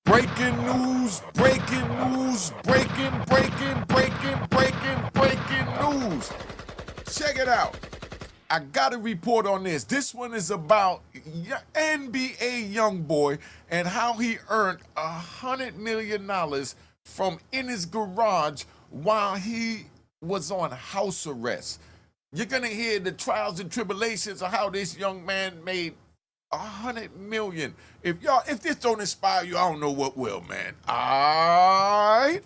Breaking news, breaking news, breaking news. Check it out. I got a report on this. This one is about NBA YoungBoy and how he earned $100 million from in his garage while he was on house arrest. You're gonna hear the trials and tribulations of how this young man made $100 million. If this don't inspire you, I don't know what will, man. All right.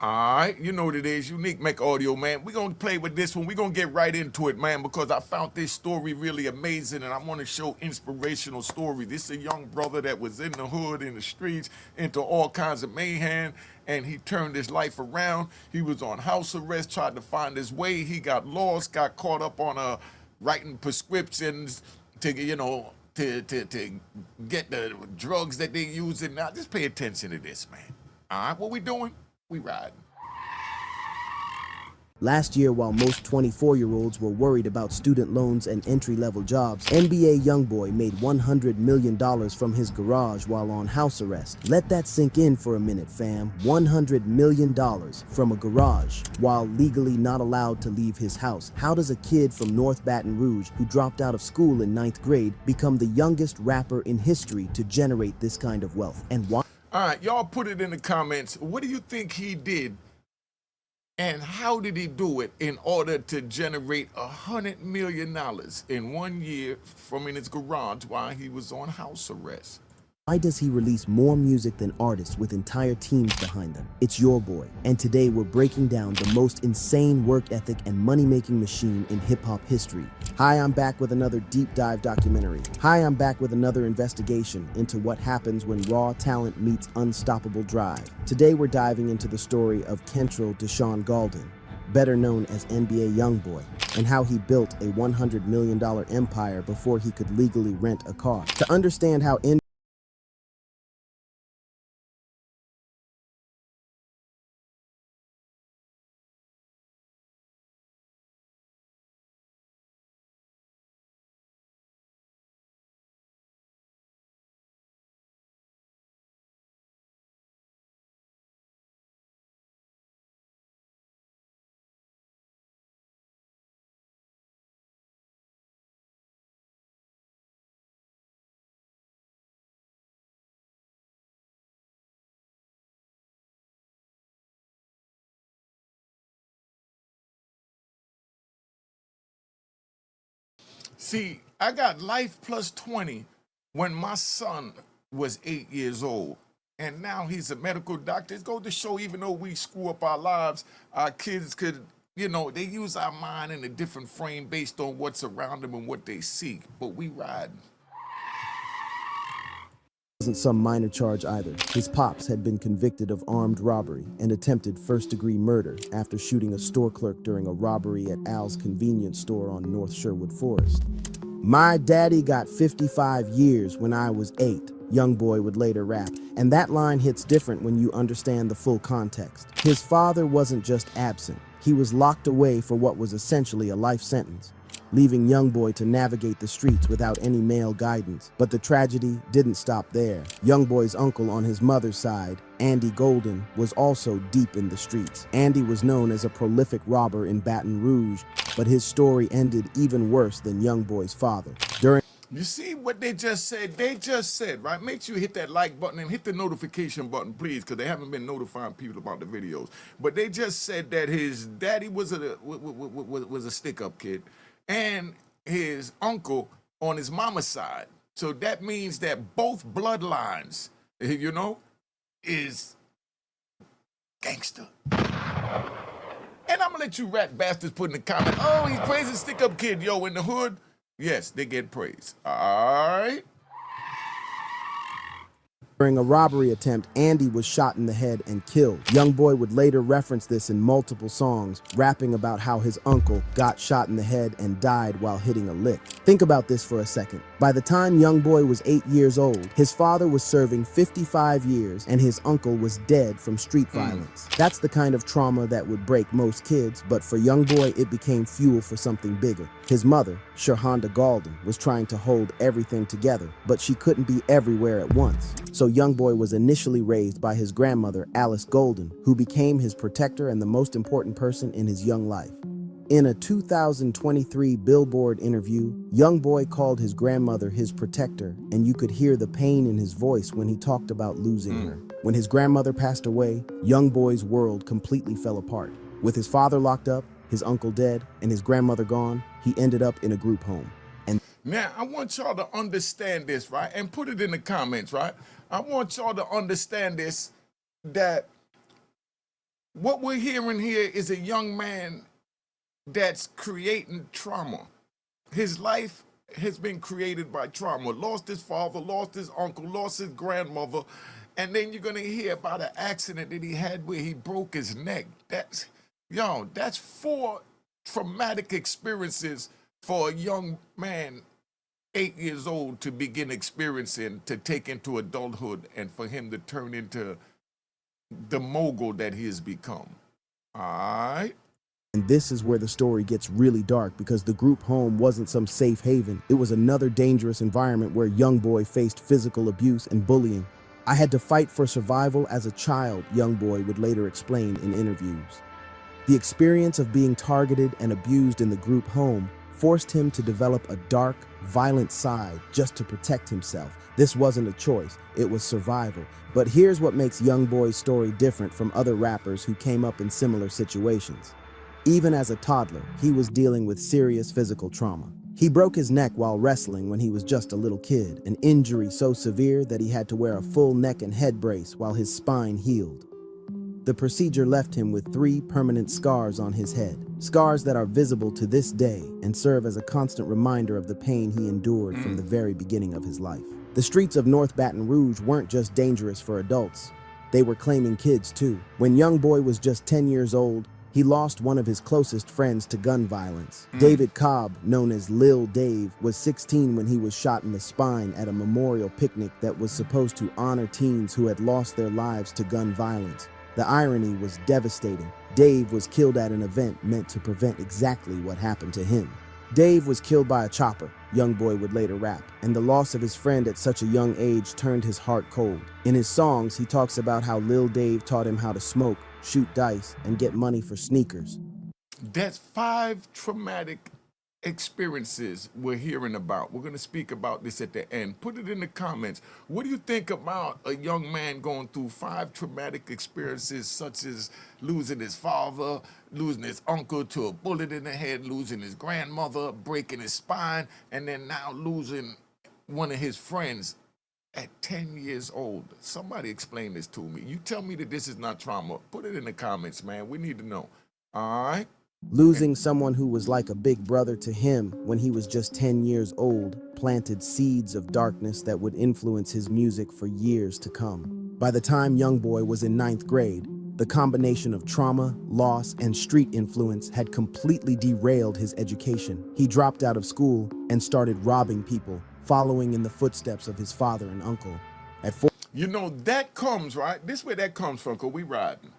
All right, you know what it is, unique Mecca audio, man. We're going to play with this one. We're going to get right into it, man, because I found this story really amazing, and I want to show inspirational story. This is a young brother that was in the hood, in the streets, into all kinds of mayhem, and he turned his life around. He was on house arrest, tried to find his way. He got lost, got caught up on writing prescriptions to, to get the drugs that they using. Now, just pay attention to this, man. All right, what we doing? We riding. Last year, while most 24-year-olds were worried about student loans and entry-level jobs, NBA YoungBoy made $100 million from his garage while on house arrest. Let that sink in for a minute, fam. $100 million from a garage while legally not allowed to leave his house. How does a kid from North Baton Rouge who dropped out of school in 9th grade become the youngest rapper in history to generate this kind of wealth? And why? All right, y'all put it in the comments. What do you think he did, and how did he do it in order to generate $100 million in 1 year from in his garage while he was on house arrest? Why does he release more music than artists with entire teams behind them? It's your boy, and today we're breaking down the most insane work ethic and money-making machine in hip-hop history. Hi, I'm back with another deep dive documentary. Hi, I'm back with another investigation into what happens when raw talent meets unstoppable drive. Today we're diving into the story of Kentrell Deshaun Gaulden, better known as NBA YoungBoy, and how he built a $100 million empire before he could legally rent a car. To understand how See, I got life plus 20 when my son was 8 years old. And now he's a medical doctor. It goes to show, even though we screw up our lives, our kids could, they use our mind in a different frame based on what's around them and what they seek. But we ride. Wasn't some minor charge either. His pops had been convicted of armed robbery and attempted first-degree murder after shooting a store clerk during a robbery at Al's convenience store on North Sherwood Forest. My daddy got 55 years when I was 8, YoungBoy would later rap, and that line hits different when you understand the full context. His father wasn't just absent, he was locked away for what was essentially a life sentence, leaving YoungBoy to navigate the streets without any male guidance. But the tragedy didn't stop there. YoungBoy's uncle on his mother's side, Andy Golden, was also deep in the streets. Andy was known as a prolific robber in Baton Rouge, but his story ended even worse than YoungBoy's father. You see what they just said? They just said, right? Make sure you hit that like button and hit the notification button, please, because they haven't been notifying people about the videos. But they just said that his daddy was a stick-up kid, and his uncle on his mama's side. So that means that both bloodlines, is gangster. And I'm gonna let you rat bastards put in the comment, oh, he's praising stick-up kid, yo, in the hood. Yes, they get praise. All right. During a robbery attempt, Andy was shot in the head and killed. YoungBoy would later reference this in multiple songs, rapping about how his uncle got shot in the head and died while hitting a lick. Think about this for a second. By the time YoungBoy was 8 years old, his father was serving 55 years and his uncle was dead from street violence. That's the kind of trauma that would break most kids, but for YoungBoy, it became fuel for something bigger. His mother, Shirhonda Galden, was trying to hold everything together, but she couldn't be everywhere at once. So YoungBoy was initially raised by his grandmother, Alice Golden, who became his protector and the most important person in his young life. In a 2023 Billboard interview, YoungBoy called his grandmother his protector, and you could hear the pain in his voice when he talked about losing her. When his grandmother passed away, YoungBoy's world completely fell apart. With his father locked up, his uncle dead, and his grandmother gone, he ended up in a group home. And Now, I want y'all to understand this, right? And put it in the comments, right? I want y'all to understand this, that what we're hearing here is a young man that's creating trauma. His life has been created by trauma. Lost his father, lost his uncle, lost his grandmother, and then you're gonna hear about an accident that he had where he broke his neck. That's 4 traumatic experiences for a young man 8 years old to begin experiencing, to take into adulthood, and for him to turn into the mogul that he has become. All right. And this is where the story gets really dark, because the group home wasn't some safe haven. It was another dangerous environment where YoungBoy faced physical abuse and bullying. I had to fight for survival as a child, YoungBoy would later explain in interviews. The experience of being targeted and abused in the group home forced him to develop a dark, violent side just to protect himself. This wasn't a choice, it was survival. But here's what makes YoungBoy's story different from other rappers who came up in similar situations. Even as a toddler, he was dealing with serious physical trauma. He broke his neck while wrestling when he was just a little kid, an injury so severe that he had to wear a full neck and head brace while his spine healed. The procedure left him with 3 permanent scars on his head, scars that are visible to this day and serve as a constant reminder of the pain he endured from the very beginning of his life. The streets of North Baton Rouge weren't just dangerous for adults, they were claiming kids too. When YoungBoy was just 10 years old, he lost one of his closest friends to gun violence. David Cobb, known as Lil Dave, was 16 when he was shot in the spine at a memorial picnic that was supposed to honor teens who had lost their lives to gun violence. The irony was devastating. Dave was killed at an event meant to prevent exactly what happened to him. Dave was killed by a chopper, YoungBoy would later rap, and the loss of his friend at such a young age turned his heart cold. In his songs, he talks about how Lil Dave taught him how to smoke, shoot dice, and get money for sneakers. That's 5 traumatic experiences we're hearing about. We're going to speak about this at the end. Put it in the comments. What do you think about a young man going through 5 traumatic experiences, such as losing his father, losing his uncle to a bullet in the head, losing his grandmother, breaking his spine, and then now losing one of his friends at 10 years old? Somebody explain this to me. You tell me that this is not trauma. Put it in the comments, man. We need to know. All right? Losing someone who was like a big brother to him when he was just 10 years old planted seeds of darkness that would influence his music for years to come. By the time YoungBoy was in 9th grade, the combination of trauma, loss, and street influence had completely derailed his education. He dropped out of school and started robbing people, following in the footsteps of his father and uncle. At You know, that comes, right? This where that comes from, because we riding.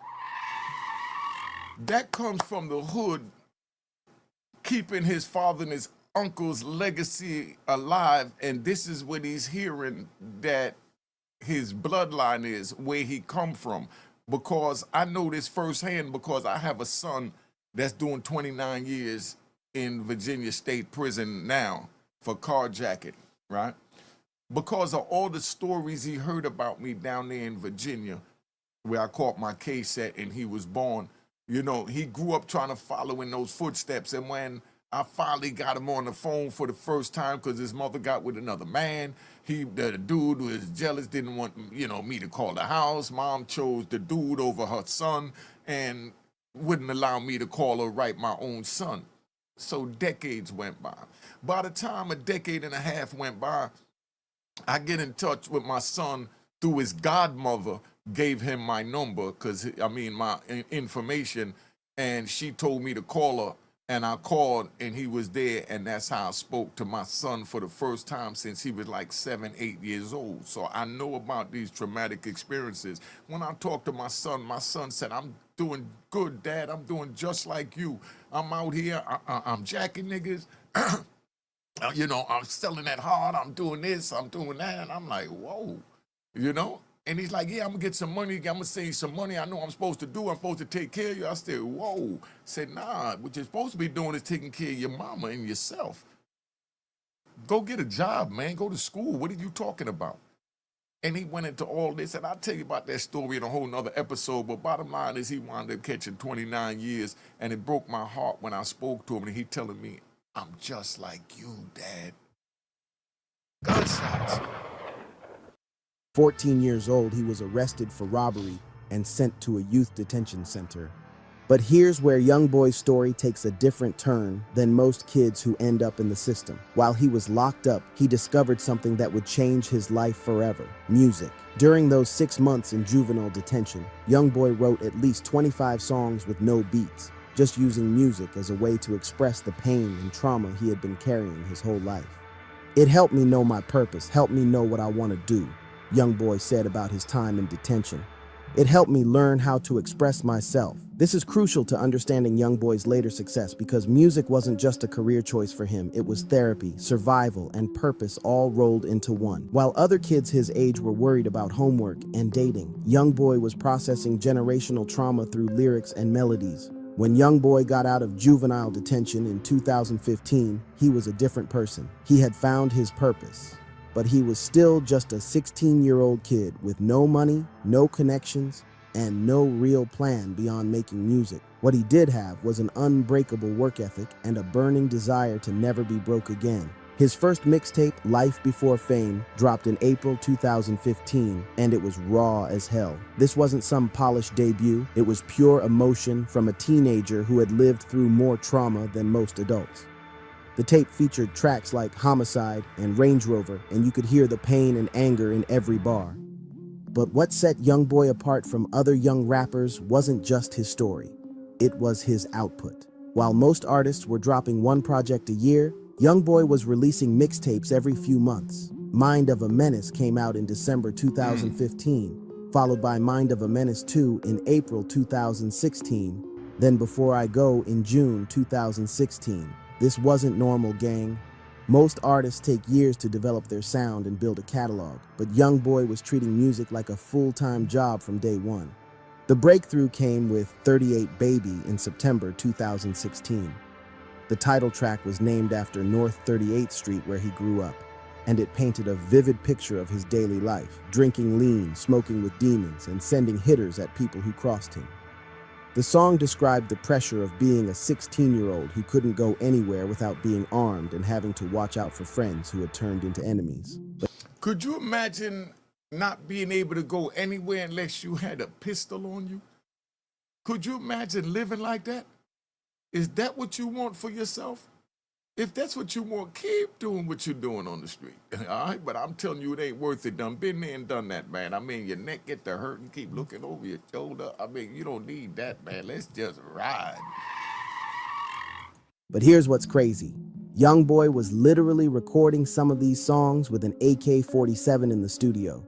That comes from the hood keeping his father and his uncle's legacy alive, and this is what he's hearing, that his bloodline is, where he come from. Because I know this firsthand, because I have a son that's doing 29 years in Virginia State Prison now for carjacking, right? Because of all the stories he heard about me down there in Virginia, where I caught my case at and he was born. You know, he grew up trying to follow in those footsteps. And when I finally got him on the phone for the first time, because his mother got with another man, the dude was jealous, didn't want, me to call the house. Mom chose the dude over her son and wouldn't allow me to call or write my own son. So decades went by. By the time a decade and a half went by, I get in touch with my son through his godmother, gave him my number, my information, and she told me to call her, and I called, and he was there, and that's how I spoke to my son for the first time since he was like 7, 8 years old. So I know about these traumatic experiences. When I talked to my son said, "I'm doing good, Dad. I'm doing just like you. I'm out here. I'm jacking niggas." I'm selling that hard. I'm doing this. I'm doing that. And I'm like, whoa, you know? And he's like, yeah, I'm gonna get some money. I'm gonna save some money. I know I'm supposed to do. I'm supposed to take care of you. I said, whoa. Said, nah, what you're supposed to be doing is taking care of your mama and yourself. Go get a job, man. Go to school. What are you talking about? And he went into all this, and I'll tell you about that story in a whole nother episode, but bottom line is he wound up catching 29 years, and it broke my heart when I spoke to him, and he telling me, "I'm just like you, Dad." Gunshots. 14 years old, he was arrested for robbery and sent to a youth detention center. But here's where YoungBoy's story takes a different turn than most kids who end up in the system. While he was locked up, he discovered something that would change his life forever: music. During those 6 months in juvenile detention, YoungBoy wrote at least 25 songs with no beats, just using music as a way to express the pain and trauma he had been carrying his whole life. "It helped me know my purpose, helped me know what I want to do," YoungBoy said about his time in detention. "It helped me learn how to express myself." This is crucial to understanding YoungBoy's later success because music wasn't just a career choice for him, it was therapy, survival, and purpose all rolled into one. While other kids his age were worried about homework and dating, YoungBoy was processing generational trauma through lyrics and melodies. When YoungBoy got out of juvenile detention in 2015, he was a different person. He had found his purpose. But he was still just a 16-year-old kid with no money, no connections, and no real plan beyond making music. What he did have was an unbreakable work ethic and a burning desire to never be broke again. His first mixtape, Life Before Fame, dropped in April 2015, and it was raw as hell. This wasn't some polished debut, it was pure emotion from a teenager who had lived through more trauma than most adults. The tape featured tracks like Homicide and Range Rover, and you could hear the pain and anger in every bar. But what set YoungBoy apart from other young rappers wasn't just his story. It was his output. While most artists were dropping one project a year, YoungBoy was releasing mixtapes every few months. Mind of a Menace came out in December 2015, followed by Mind of a Menace 2 in April 2016, then Before I Go in June 2016. This wasn't normal, gang. Most artists take years to develop their sound and build a catalog, but YoungBoy was treating music like a full-time job from day one. The breakthrough came with 38 Baby in September 2016. The title track was named after North 38th Street where he grew up, and it painted a vivid picture of his daily life, drinking lean, smoking with demons, and sending hitters at people who crossed him. The song described the pressure of being a 16-year-old who couldn't go anywhere without being armed and having to watch out for friends who had turned into enemies. Could you imagine not being able to go anywhere unless you had a pistol on you? Could you imagine living like that? Is that what you want for yourself? If that's what you want, keep doing what you're doing on the street. All right, but I'm telling you, it ain't worth it. Done been there and done that, man. I mean, your neck get to hurt and keep looking over your shoulder. I mean, you don't need that, man. Let's just ride. But here's what's crazy. YoungBoy was literally recording some of these songs with an AK-47 in the studio.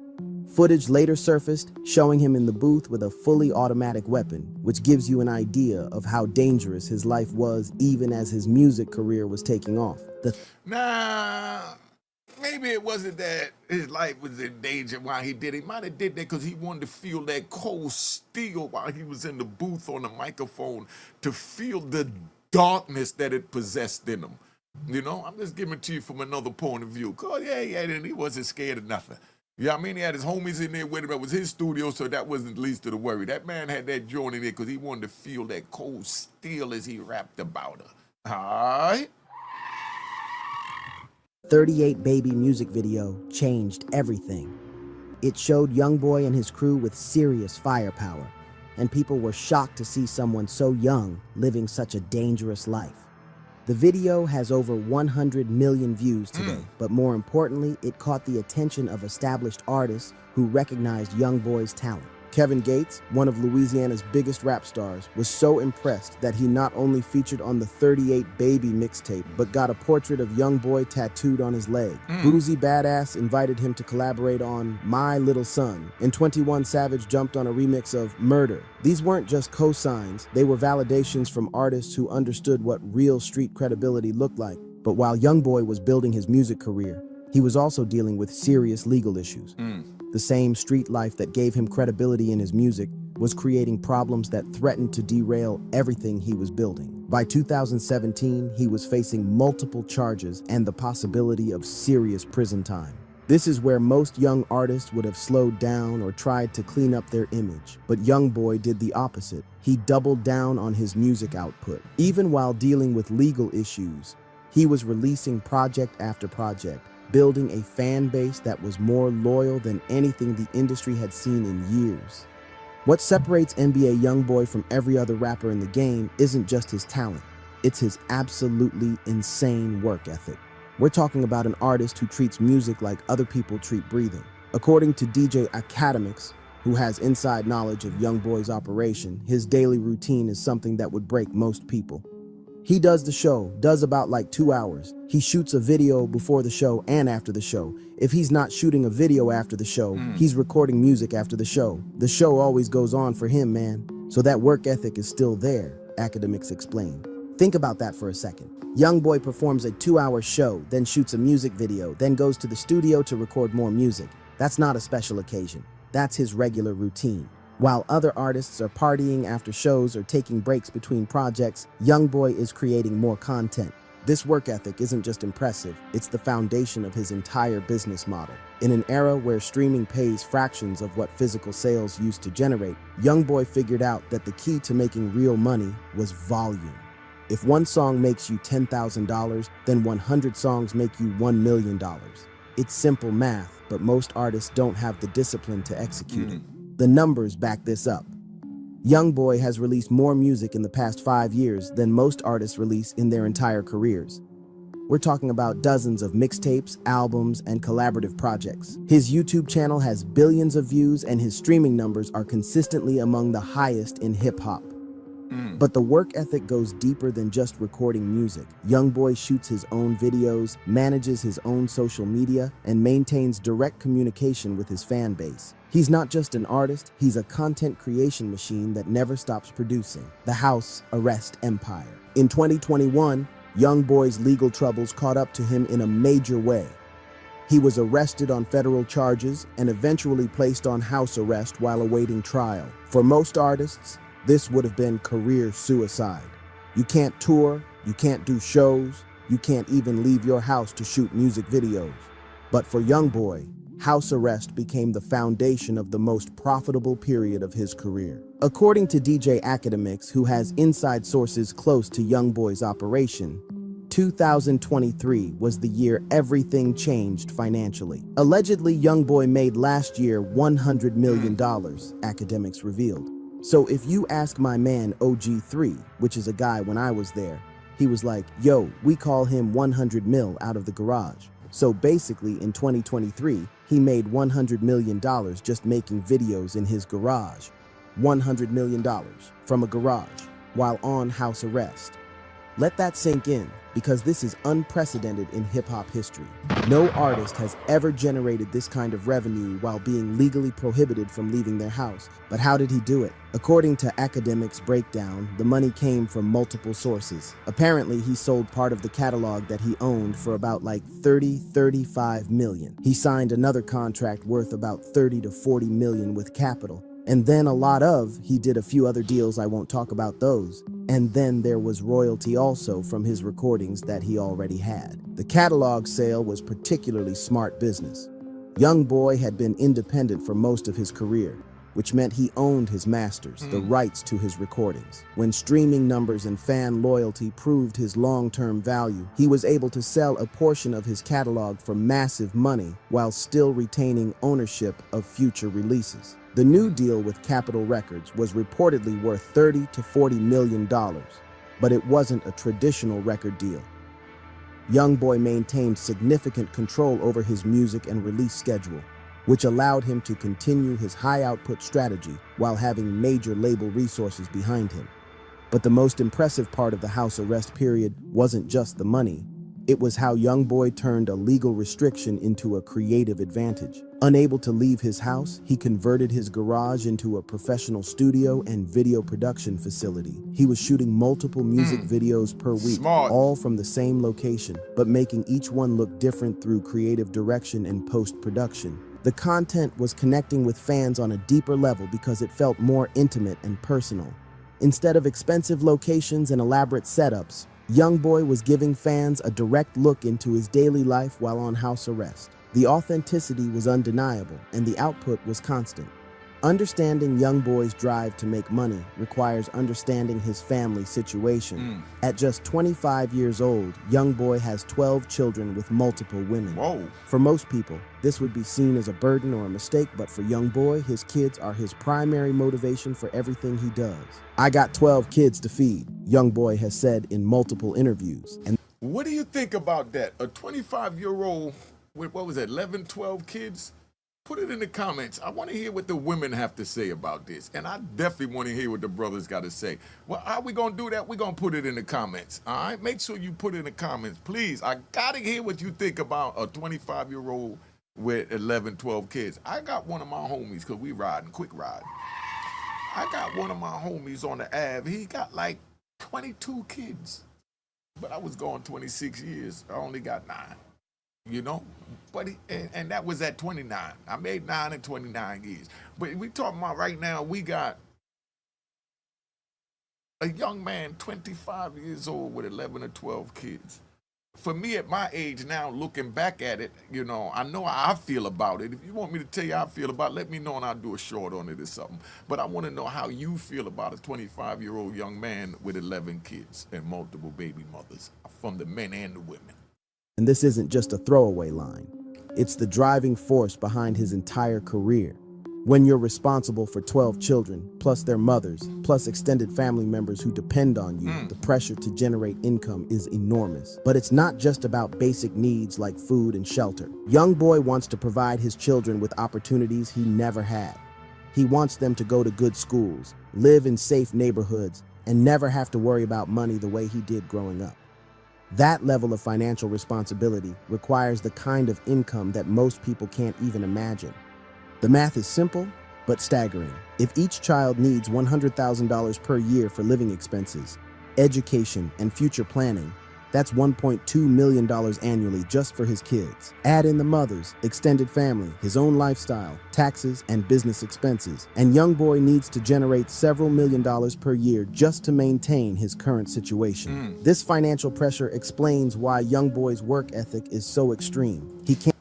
Footage later surfaced showing him in the booth with a fully automatic weapon, which gives you an idea of how dangerous his life was even as his music career was taking off. Nah, maybe it wasn't that his life was in danger while he did it. He might have did that because he wanted to feel that cold steel while he was in the booth on the microphone, to feel the darkness that it possessed in him. You know, I'm just giving it to you from another point of view. Cause and he wasn't scared of nothing. Yeah, I mean, he had his homies in there with him. It was his studio, so that wasn't the least of the worry. That man had that joint in there because he wanted to feel that cold steel as he rapped about her. All right? 38 Baby music video changed everything. It showed YoungBoy and his crew with serious firepower, and people were shocked to see someone so young living such a dangerous life. The video has over 100 million views today, but more importantly, it caught the attention of established artists who recognized YoungBoy's talent. Kevin Gates, one of Louisiana's biggest rap stars, was so impressed that he not only featured on the 38 Baby mixtape, but got a portrait of YoungBoy tattooed on his leg. Boozy Badass invited him to collaborate on My Little Son, and 21 Savage jumped on a remix of Murder. These weren't just cosigns, they were validations from artists who understood what real street credibility looked like. But while YoungBoy was building his music career, he was also dealing with serious legal issues. The same street life that gave him credibility in his music was creating problems that threatened to derail everything he was building. By 2017, he was facing multiple charges and the possibility of serious prison time. This is where most young artists would have slowed down or tried to clean up their image. But YoungBoy did the opposite. He doubled down on his music output. Even while dealing with legal issues, he was releasing project after project, building a fan base that was more loyal than anything the industry had seen in years. What separates NBA YoungBoy from every other rapper in the game isn't just his talent, it's his absolutely insane work ethic. We're talking about an artist who treats music like other people treat breathing. According to DJ Academics, who has inside knowledge of YoungBoy's operation, his daily routine is something that would break most people. He does the show, does about like 2 hours. He shoots a video before the show and after the show. If he's not shooting a video after the show, he's recording music after the show. The show always goes on for him, man. So that work ethic is still there, Academics explain. Think about that for a second. YoungBoy performs a 2-hour show, then shoots a music video, then goes to the studio to record more music. That's not a special occasion. That's his regular routine. While other artists are partying after shows or taking breaks between projects, YoungBoy is creating more content. This work ethic isn't just impressive, it's the foundation of his entire business model. In an era where streaming pays fractions of what physical sales used to generate, YoungBoy figured out that the key to making real money was volume. If one song makes you $10,000, then 100 songs make you $1 million. It's simple math, but most artists don't have the discipline to execute it. The numbers back this up. YoungBoy has released more music in the past 5 years than most artists release in their entire careers. We're talking about dozens of mixtapes, albums, and collaborative projects. His YouTube channel has billions of views and his streaming numbers are consistently among the highest in hip-hop. But the work ethic goes deeper than just recording music. YoungBoy shoots his own videos, manages his own social media, and maintains direct communication with his fan base. He's not just an artist, he's a content creation machine that never stops producing. The house arrest empire. In 2021, YoungBoy's legal troubles caught up to him in a major way. He was arrested on federal charges and eventually placed on house arrest while awaiting trial. For most artists, this would have been career suicide. You can't tour, you can't do shows, you can't even leave your house to shoot music videos. But for YoungBoy, house arrest became the foundation of the most profitable period of his career. According to DJ Academics, who has inside sources close to YoungBoy's operation, 2023 was the year everything changed financially. Allegedly, YoungBoy made last year $100 million, Academics revealed. So if you ask my man OG3, which is a guy when I was there, he was like, yo, we call him 100 mil out of the garage. So basically in 2023, he made $100 million just making videos in his garage. $100 million from a garage while on house arrest. Let that sink in, because this is unprecedented in hip-hop history. No artist has ever generated this kind of revenue while being legally prohibited from leaving their house. But how did he do it? According to Academics' breakdown, the money came from multiple sources. Apparently, he sold part of the catalog that he owned for about like 35 million. He signed another contract worth about 30 to 40 million with Capitol. And then he did a few other deals, I won't talk about those. And then there was royalty also from his recordings that he already had. The catalog sale was particularly smart business. YoungBoy had been independent for most of his career, which meant he owned his masters, the rights to his recordings. When streaming numbers and fan loyalty proved his long-term value, he was able to sell a portion of his catalog for massive money while still retaining ownership of future releases. The new deal with Capitol Records was reportedly worth $30 to $40 million. but it wasn't a traditional record deal. YoungBoy maintained significant control over his music and release schedule, which allowed him to continue his high-output strategy while having major label resources behind him. But the most impressive part of the house arrest period wasn't just the money. It was how YoungBoy turned a legal restriction into a creative advantage. Unable to leave his house, he converted his garage into a professional studio and video production facility. He was shooting multiple music videos per week, Smart. all from the same location, but making each one look different through creative direction and post-production. The content was connecting with fans on a deeper level because it felt more intimate and personal. Instead of expensive locations and elaborate setups, YoungBoy was giving fans a direct look into his daily life while on house arrest. The authenticity was undeniable, and the output was constant. Understanding YoungBoy's drive to make money requires understanding his family situation. At just 25 years old, YoungBoy has 12 children with multiple women. Whoa. For most people, this would be seen as a burden or a mistake, but for YoungBoy, his kids are his primary motivation for everything he does. "I got 12 kids to feed," YoungBoy has said in multiple interviews. And What do you think about that? A 25-year-old with, 11, 12 kids? Put it in the comments. I want to hear what the women have to say about this. And I definitely want to hear what the brothers got to say. Well, how we going to do that? We're going to put it in the comments. All right? Make sure you put it in the comments. Please, I got to hear what you think about a 25-year-old with 11, 12 kids. I got one of my homies, because we riding, quick ride. I got one of my homies on the Ave. He got like 22 kids. But I was gone 26 years. I only got 9. You know, but and that was at 29. I made 9 in 29 years. But we talking about right now, we got a young man, 25 years old with 11 or 12 kids. For me at my age now, looking back at it, you know how I feel about it. If you want me to tell you how I feel about it, let me know and I'll do a short on it or something. But I want to know how you feel about a 25-year-old young man with 11 kids and multiple baby mothers, from the men and the women. And this isn't just a throwaway line. It's the driving force behind his entire career. When you're responsible for 12 children, plus their mothers, plus extended family members who depend on you, the pressure to generate income is enormous. But it's not just about basic needs like food and shelter. YoungBoy wants to provide his children with opportunities he never had. He wants them to go to good schools, live in safe neighborhoods, and never have to worry about money the way he did growing up. That level of financial responsibility requires the kind of income that most people can't even imagine. The math is simple, but staggering. If each child needs $100,000 per year for living expenses, education, and future planning, that's $1.2 million annually just for his kids. Add in the mothers, extended family, his own lifestyle, taxes, and business expenses, and YoungBoy needs to generate several $1,000,000 per year just to maintain his current situation. This financial pressure explains why YoungBoy's work ethic is so extreme. He can't.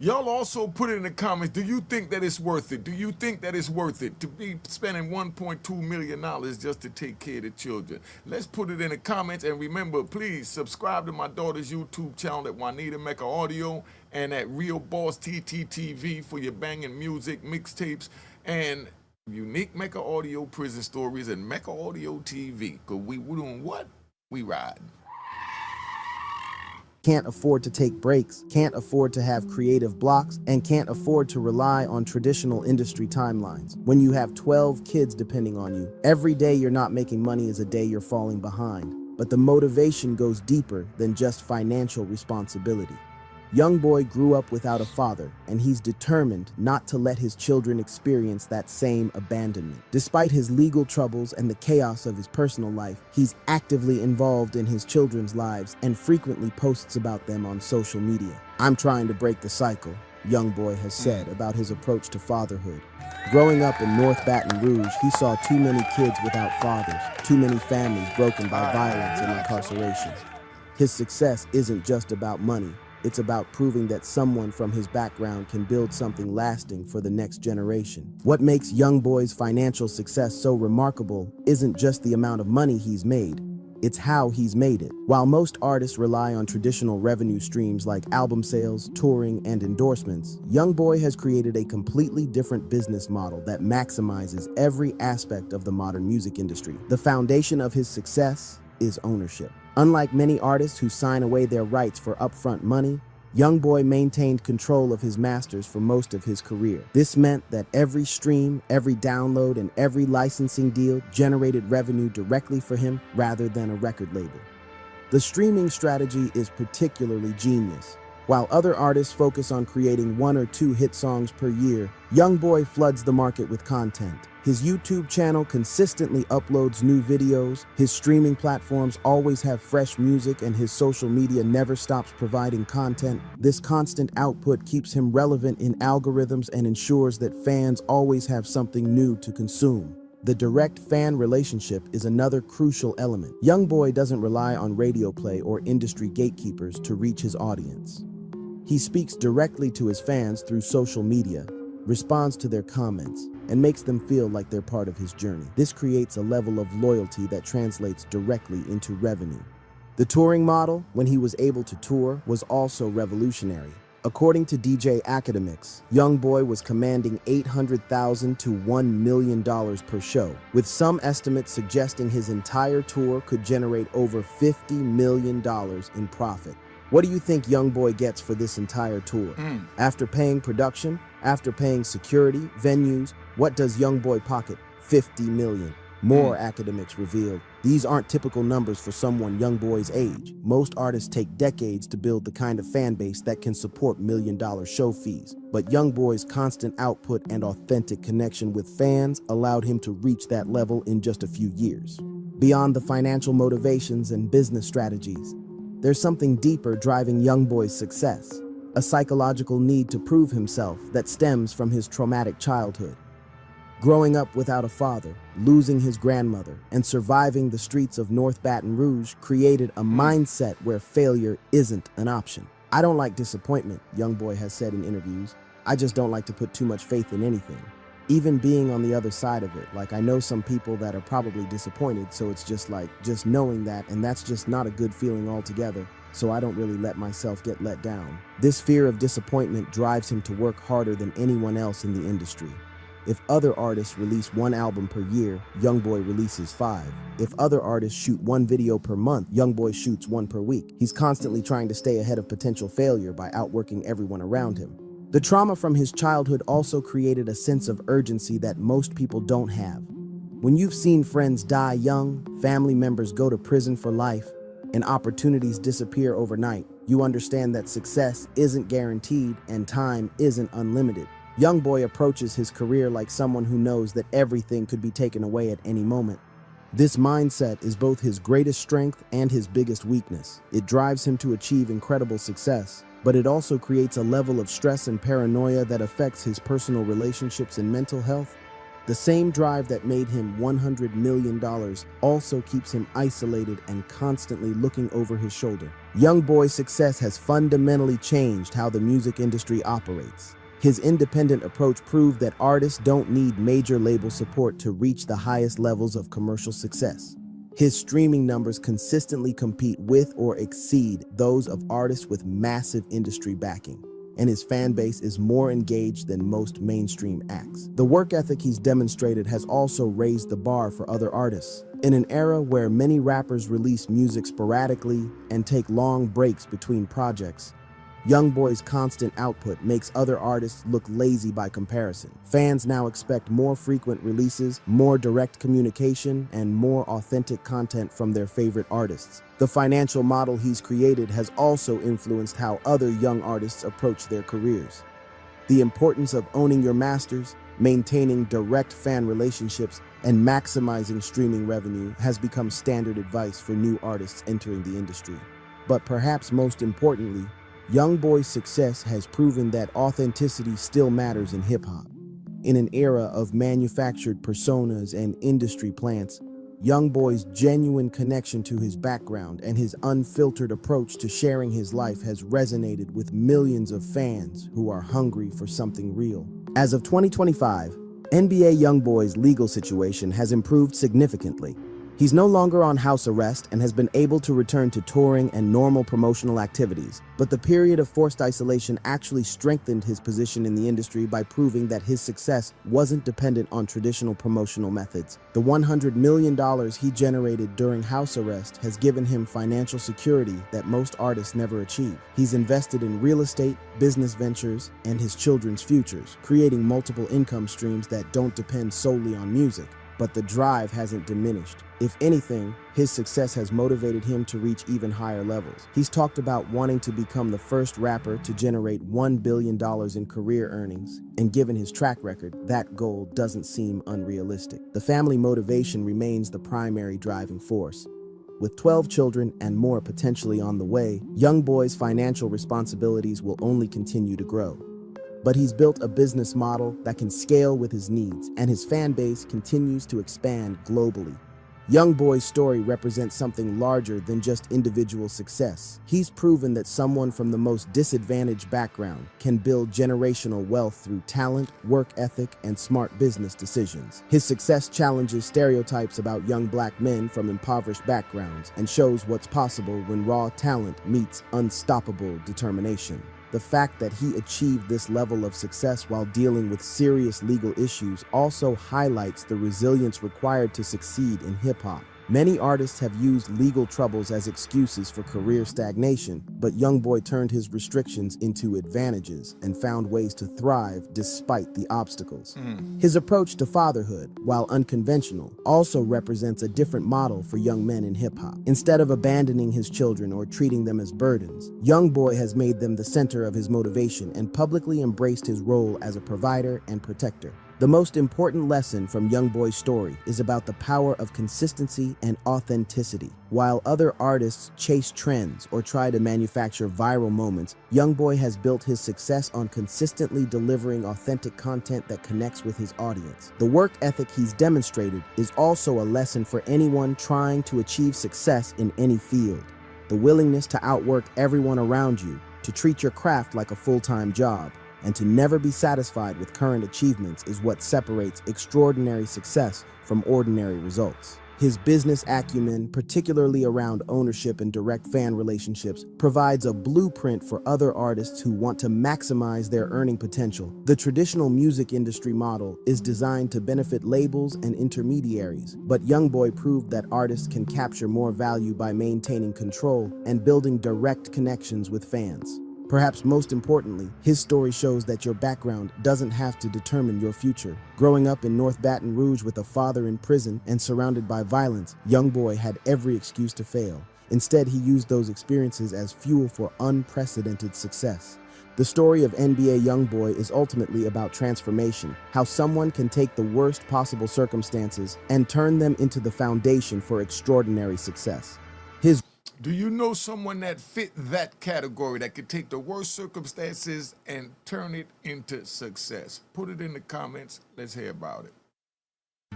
Y'all also put it in the comments, do you think that it's worth it? Do you think that it's worth it to be spending $1.2 million just to take care of the children? Let's put it in the comments, and remember, please subscribe to my daughter's YouTube channel at Juanita Mecca Audio and at Real Boss TTTV for your banging music, mixtapes, and Unique Mecca Audio Prison Stories and Mecca Audio TV. Because we doing what? We ride. Can't afford to take breaks, can't afford to have creative blocks, and can't afford to rely on traditional industry timelines. When you have 12 kids depending on you, every day you're not making money is a day you're falling behind. But the motivation goes deeper than just financial responsibility. YoungBoy grew up without a father, and he's determined not to let his children experience that same abandonment. Despite his legal troubles and the chaos of his personal life, he's actively involved in his children's lives and frequently posts about them on social media. "I'm trying to break the cycle," YoungBoy has said about his approach to fatherhood. Growing up in North Baton Rouge, he saw too many kids without fathers, too many families broken by violence and incarceration. His success isn't just about money. It's about proving that someone from his background can build something lasting for the next generation. What makes YoungBoy's financial success so remarkable isn't just the amount of money he's made, it's how he's made it. While most artists rely on traditional revenue streams like album sales, touring, and endorsements, YoungBoy has created a completely different business model that maximizes every aspect of the modern music industry. The foundation of his success is ownership. Unlike many artists who sign away their rights for upfront money, YoungBoy maintained control of his masters for most of his career. This meant that every stream, every download, and every licensing deal generated revenue directly for him rather than a record label. The streaming strategy is particularly genius. While other artists focus on creating 1 or 2 hit songs per year, YoungBoy floods the market with content. His YouTube channel consistently uploads new videos, his streaming platforms always have fresh music, and his social media never stops providing content. This constant output keeps him relevant in algorithms and ensures that fans always have something new to consume. The direct fan relationship is another crucial element. YoungBoy doesn't rely on radio play or industry gatekeepers to reach his audience. He speaks directly to his fans through social media, responds to their comments, and makes them feel like they're part of his journey. This creates a level of loyalty that translates directly into revenue. The touring model, when he was able to tour, was also revolutionary. According to DJ Academics, YoungBoy was commanding $800,000 to $1 million per show, with some estimates suggesting his entire tour could generate over $50 million in profit. What do you think YoungBoy gets for this entire tour? After paying production, after paying security, venues, what does YoungBoy pocket? $50 million. More academics revealed. These aren't typical numbers for someone YoungBoy's age. Most artists take decades to build the kind of fan base that can support million-dollar show fees. But YoungBoy's constant output and authentic connection with fans allowed him to reach that level in just a few years. Beyond the financial motivations and business strategies, there's something deeper driving YoungBoy's success, a psychological need to prove himself that stems from his traumatic childhood. Growing up without a father, losing his grandmother, and surviving the streets of North Baton Rouge created a mindset where failure isn't an option. I don't like disappointment, YoungBoy has said in interviews. I just don't like to put too much faith in anything. Even being on the other side of it, like I know some people that are probably disappointed, so it's just like, just knowing that, and that's just not a good feeling altogether, so I don't really let myself get let down. This fear of disappointment drives him to work harder than anyone else in the industry. If other artists release 1 album per year, YoungBoy releases 5. If other artists shoot 1 video per month, YoungBoy shoots 1 per week. He's constantly trying to stay ahead of potential failure by outworking everyone around him. The trauma from his childhood also created a sense of urgency that most people don't have. When you've seen friends die young, family members go to prison for life, and opportunities disappear overnight, you understand that success isn't guaranteed and time isn't unlimited. YoungBoy approaches his career like someone who knows that everything could be taken away at any moment. This mindset is both his greatest strength and his biggest weakness. It drives him to achieve incredible success, but it also creates a level of stress and paranoia that affects his personal relationships and mental health. The same drive that made him $100 million also keeps him isolated and constantly looking over his shoulder. YoungBoy's success has fundamentally changed how the music industry operates. His independent approach proved that artists don't need major label support to reach the highest levels of commercial success. His streaming numbers consistently compete with or exceed those of artists with massive industry backing, and his fan base is more engaged than most mainstream acts. The work ethic he's demonstrated has also raised the bar for other artists. In an era where many rappers release music sporadically and take long breaks between projects, YoungBoy's constant output makes other artists look lazy by comparison. Fans now expect more frequent releases, more direct communication, and more authentic content from their favorite artists. The financial model he's created has also influenced how other young artists approach their careers. The importance of owning your masters, maintaining direct fan relationships, and maximizing streaming revenue has become standard advice for new artists entering the industry. But perhaps most importantly, YoungBoy's success has proven that authenticity still matters in hip-hop. In an era of manufactured personas and industry plants, YoungBoy's genuine connection to his background and his unfiltered approach to sharing his life has resonated with millions of fans who are hungry for something real. As of 2025, NBA YoungBoy's legal situation has improved significantly. He's no longer on house arrest and has been able to return to touring and normal promotional activities. But the period of forced isolation actually strengthened his position in the industry by proving that his success wasn't dependent on traditional promotional methods. The $100 million he generated during house arrest has given him financial security that most artists never achieve. He's invested in real estate, business ventures, and his children's futures, creating multiple income streams that don't depend solely on music. But the drive hasn't diminished. If anything, his success has motivated him to reach even higher levels. He's talked about wanting to become the first rapper to generate $1 billion in career earnings, and given his track record, that goal doesn't seem unrealistic. The family motivation remains the primary driving force. With 12 children and more potentially on the way, YoungBoy's financial responsibilities will only continue to grow. But he's built a business model that can scale with his needs, and his fan base continues to expand globally. YoungBoy's story represents something larger than just individual success. He's proven that someone from the most disadvantaged background can build generational wealth through talent, work ethic, and smart business decisions. His success challenges stereotypes about young black men from impoverished backgrounds and shows what's possible when raw talent meets unstoppable determination. The fact that he achieved this level of success while dealing with serious legal issues also highlights the resilience required to succeed in hip-hop. Many artists have used legal troubles as excuses for career stagnation, but YoungBoy turned his restrictions into advantages and found ways to thrive despite the obstacles. His approach to fatherhood, while unconventional, also represents a different model for young men in hip-hop. Instead of abandoning his children or treating them as burdens, YoungBoy has made them the center of his motivation and publicly embraced his role as a provider and protector. The most important lesson from YoungBoy's story is about the power of consistency and authenticity. While other artists chase trends or try to manufacture viral moments, YoungBoy has built his success on consistently delivering authentic content that connects with his audience. The work ethic he's demonstrated is also a lesson for anyone trying to achieve success in any field. The willingness to outwork everyone around you, to treat your craft like a full-time job, and to never be satisfied with current achievements is what separates extraordinary success from ordinary results. His business acumen, particularly around ownership and direct fan relationships, provides a blueprint for other artists who want to maximize their earning potential. The traditional music industry model is designed to benefit labels and intermediaries, but YoungBoy proved that artists can capture more value by maintaining control and building direct connections with fans. Perhaps most importantly, his story shows that your background doesn't have to determine your future. Growing up in North Baton Rouge with a father in prison and surrounded by violence, YoungBoy had every excuse to fail. Instead, he used those experiences as fuel for unprecedented success. The story of NBA YoungBoy is ultimately about transformation, how someone can take the worst possible circumstances and turn them into the foundation for extraordinary success. Do you know someone that fit that category, that could take the worst circumstances and turn it into success? Put it in the comments. Let's hear about it.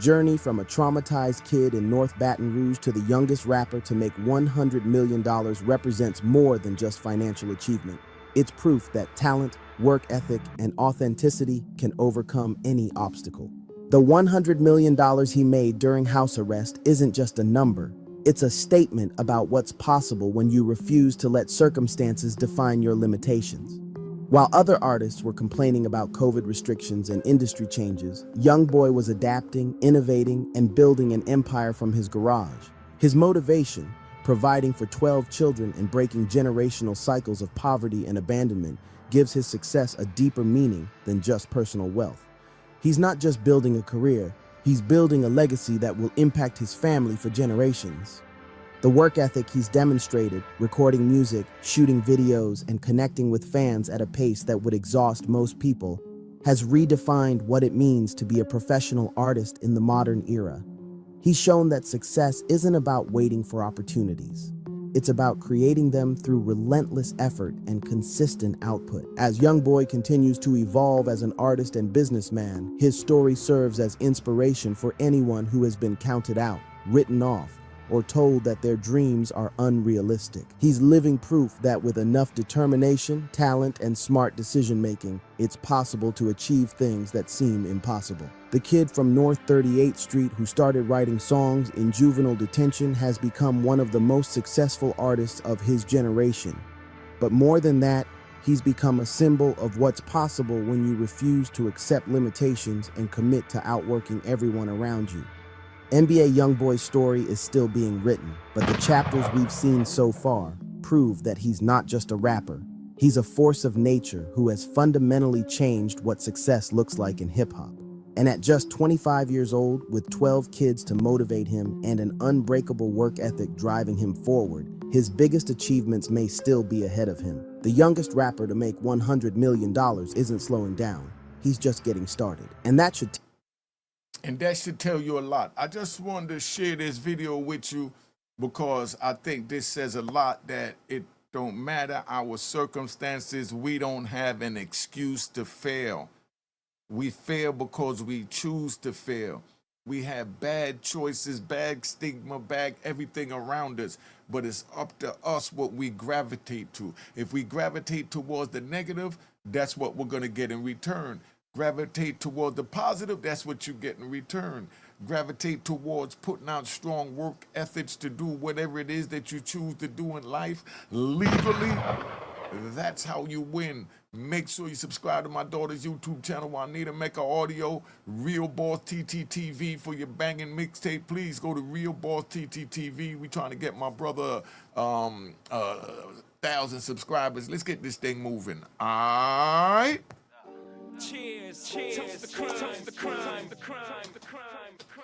Journey from a traumatized kid in North Baton Rouge to the youngest rapper to make $100 million represents more than just financial achievement. It's proof that talent, work ethic, and authenticity can overcome any obstacle. The $100 million he made during house arrest isn't just a number. It's a statement about what's possible when you refuse to let circumstances define your limitations. While other artists were complaining about COVID restrictions and industry changes, YoungBoy was adapting, innovating, and building an empire from his garage. His motivation, providing for 12 children and breaking generational cycles of poverty and abandonment, gives his success a deeper meaning than just personal wealth. He's not just building a career, he's building a legacy that will impact his family for generations. The work ethic he's demonstrated, recording music, shooting videos, and connecting with fans at a pace that would exhaust most people, has redefined what it means to be a professional artist in the modern era. He's shown that success isn't about waiting for opportunities. It's about creating them through relentless effort and consistent output. As YoungBoy continues to evolve as an artist and businessman, his story serves as inspiration for anyone who has been counted out, written off, or told that their dreams are unrealistic. He's living proof that with enough determination, talent, and smart decision-making, it's possible to achieve things that seem impossible. The kid from North 38th Street who started writing songs in juvenile detention has become one of the most successful artists of his generation. But more than that, he's become a symbol of what's possible when you refuse to accept limitations and commit to outworking everyone around you. NBA YoungBoy's story is still being written, but the chapters we've seen so far prove that he's not just a rapper. He's a force of nature who has fundamentally changed what success looks like in hip-hop. And at just 25 years old, with 12 kids to motivate him and an unbreakable work ethic driving him forward, his biggest achievements may still be ahead of him. The youngest rapper to make $100 million isn't slowing down. He's just getting started. And that should tell you a lot. I just wanted to share this video with you because I think this says a lot, that it don't matter our circumstances, we don't have an excuse to fail. We fail because we choose to fail. We have bad choices, bad stigma, bad everything around us, but it's up to us what we gravitate to. If we gravitate towards the negative, that's what we're going to get in return. Gravitate towards the positive, that's what you get in return. Gravitate towards putting out strong work ethics to do whatever it is that you choose to do in life legally. That's how you win. Make sure you subscribe to my daughter's YouTube channel, Juanita Mecca Audio, Real Boss TTTV for your banging mixtape. Please go to Real Boss TTTV. We trying to get my brother 1,000 subscribers. Let's get this thing moving. All right. Cheers, cheers, toast the crime, toast the crime, the crime, the crime, the crime.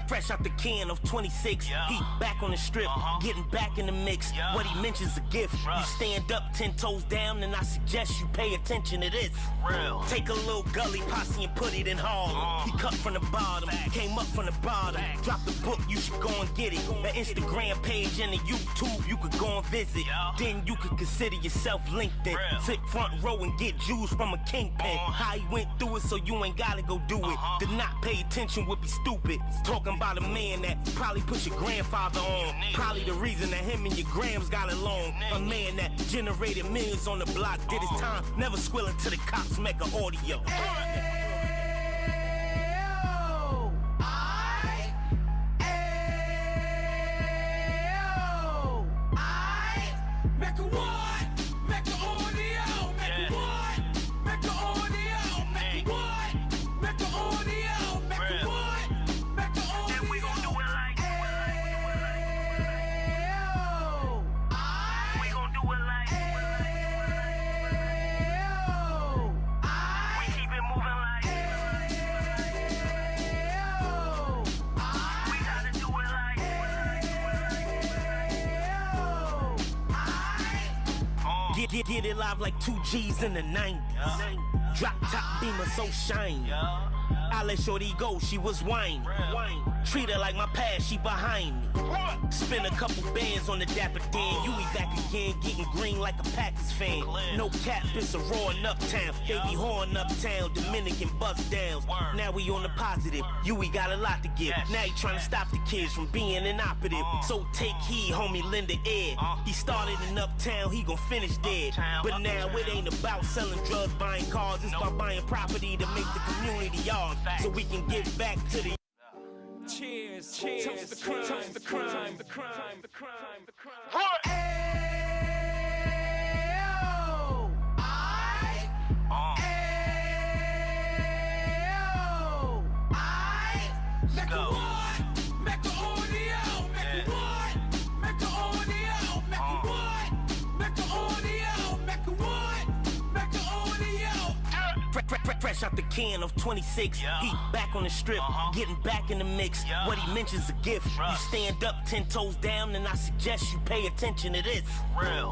Fresh out the can of 26, yeah. He back on the strip, getting back in the mix. Yeah. What he mentions a gift. You stand up 10 toes down, and I suggest you pay attention to this. Real. Take a little gully posse and put it in Harlem. He cut from the bottom, came up from the bottom. Drop the book, you should go and get it. The Instagram page and the YouTube, you could go and visit. Then you could consider yourself LinkedIn. Sit front row and get Jews from a kingpin. How he went through it, so you ain't gotta go do it. To not pay attention would be stupid. Talking about a man that probably put your grandfather on. Probably the reason that him and your grams got along. A man that generated millions on the block, did his time, never squilling to the cops, Mecca Audio. Get it live like 2 G's in the 90s. Drop top beamer so shiny. I let shorty go, she was whining. Treat her like my past, she behind me. Spend a couple bands on the Dapper Dan. You be back again, getting green like a Packers fan. No cap, it's a roaring uptown. They be whoring uptown, Dominican bust downs. Now we on the positive, we got a lot to give. Now he trying to stop the kids from being inoperative. So take heed, homie, lend an ear. He started in uptown, he gon' finish dead. But now it ain't about selling drugs, buying cars. It's about buying property to make the community yours, so we can give back to the. Cheers, cheers, toast the crime, toast the crime, the crime, the crime, the crime. Fresh out the can of 26. He back on the strip, getting back in the mix. What he mentions a gift. You stand up 10 toes down, and I suggest you pay attention to this.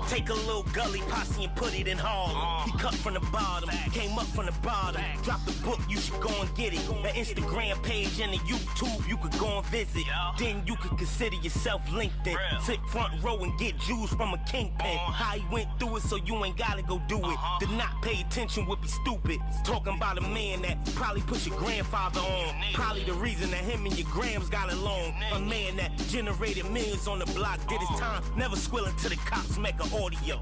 Take a little gully posse and put it in Harlem. He cut from the bottom, came up from the bottom. Drop the book, you should go and get it. An Instagram page and a YouTube you could go and visit. Then you could consider yourself LinkedIn. Sit front row and get Jews from a kingpin. How he went through it, so you ain't gotta go do it. To not pay attention would be stupid. Talking about a man that probably put your grandfather on. Probably the reason that him and your grams got along. A man that generated millions on the block, did his time, never squilling to the cops, Mecca audio.